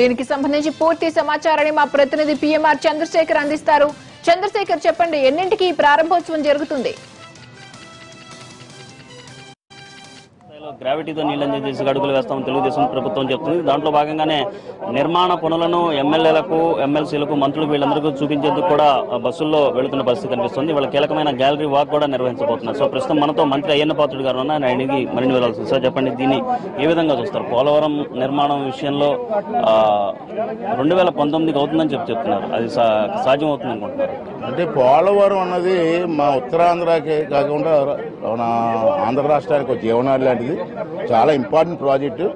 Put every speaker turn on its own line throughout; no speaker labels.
దీనికి సంబంధించి పూర్తి సమాచారాన్ని మా ప్రతినిధి పిఎంఆర్ చంద్రశేఖర్ అందిస్తారు. చంద్రశేఖర్, చెప్పండి, ఎన్నింటికి ఈ ప్రారంభోత్సవం జరుగుతుంది?
గ్రావిటీతో నీళ్ళని చేసి అడుగులు వేస్తామని తెలుగుదేశం ప్రభుత్వం చెప్తుంది. దాంట్లో భాగంగానే నిర్మాణ పనులను ఎమ్మెల్యేలకు, ఎమ్మెల్సీలకు, మంత్రులకు వీళ్ళందరికీ చూపించేందుకు కూడా బస్సుల్లో వెళుతున్న పరిస్థితి కనిపిస్తుంది. వాళ్ళ కీలకమైన గ్యాలరీ వాక్ కూడా నిర్వహించబోతున్నారు. సో ప్రస్తుతం మనతో మంత్రి అయ్యన్న పాత్రుడు గారు ఉన్నారు. ఆయనకి మరిన్ని వివరాలు. సార్ చెప్పండి, దీన్ని ఏ విధంగా చూస్తారు? పోలవరం నిర్మాణం విషయంలో 2019కి అవుతుందని చెప్తున్నారు. అది సాధ్యం అవుతుంది అనుకుంటున్నారు?
అంటే పోలవరం అన్నది మా ఉత్తరాంధ్రకి కాకుండా మన ఆంధ్ర రాష్ట్రానికి ఒక జీవనాడి లాంటిది. చాలా ఇంపార్టెంట్ ప్రాజెక్టు.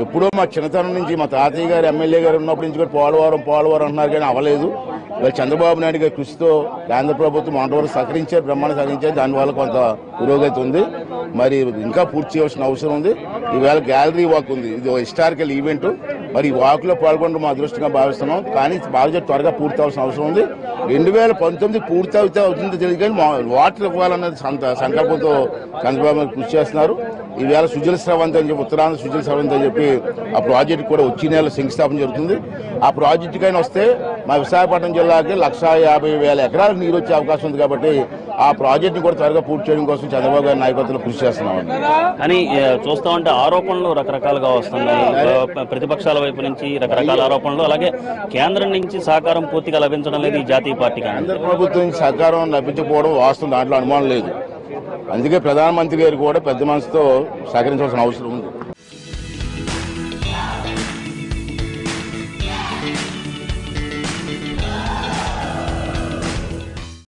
ఎప్పుడో మా చిన్నతనం నుంచి మా తాతయ్య గారు ఎమ్మెల్యే గారు ఉన్నప్పటి నుంచి కూడా పోలవరం అంటున్నారు, కానీ అవ్వలేదు. ఇవాళ చంద్రబాబు నాయుడు గారి కృషితో కేంద్ర ప్రభుత్వం అంతవరకు సహకరించారు, బ్రహ్మాండ సహకరించారు. దానివల్ల కొంత పురోగతి ఉంది. మరి ఇంకా పూర్తి చేయాల్సిన అవసరం ఉంది. ఈవేళ గ్యాలరీ వాక్ ఉంది. ఇది హిస్టారికల్ ఈవెంట్. మరి ఈ వాక్ లో పాల్గొనడం మా అదృష్టంగా భావిస్తున్నాం. కానీ బాగా త్వరగా పూర్తి అవ్వాల్సిన అవసరం ఉంది. 2019 పూర్తి అవుతుందో తెలియదు, కానీ వాటర్ ఇవ్వాలన్నది సంకల్పంతో చంద్రబాబు కృషి చేస్తున్నారు. ఈవేళ సుజల స్రవంతి అని చెప్పి, ఉత్తరాంధ్ర సుజల స్రవంతి అని చెప్పి ఆ ప్రాజెక్టు కూడా వచ్చే నెల శంకుస్థాపన జరుగుతుంది. ఆ ప్రాజెక్టుకైనా వస్తే మా విశాఖపట్నం జిల్లాకి 150,000 ఎకరాలకు నీరు వచ్చే అవకాశం ఉంది. కాబట్టి ఆ ప్రాజెక్టుని కూడా త్వరగా పూర్తి చేయడం కోసం చంద్రబాబు గారి నాయకత్వంలో కృషి చేస్తున్నామండి.
కానీ చూస్తా ఉంటే ఆరోపణలు రకరకాలుగా వస్తున్నాయి. ప్రతిపక్షాల వైపు నుంచి రకరకాల ఆరోపణలు, అలాగే కేంద్రం నుంచి సహకారం పూర్తిగా లభించడం లేదు ఈ జాతీయ పార్టీకి.
కేంద్ర ప్రభుత్వం నుంచి సహకారం లభించకపోవడం వాస్తవం, దాంట్లో అనుమానం లేదు. అందుకే ప్రధానమంత్రి గారు కూడా పెద్ద మనసుతో సహకరించాల్సిన అవసరం ఉంది.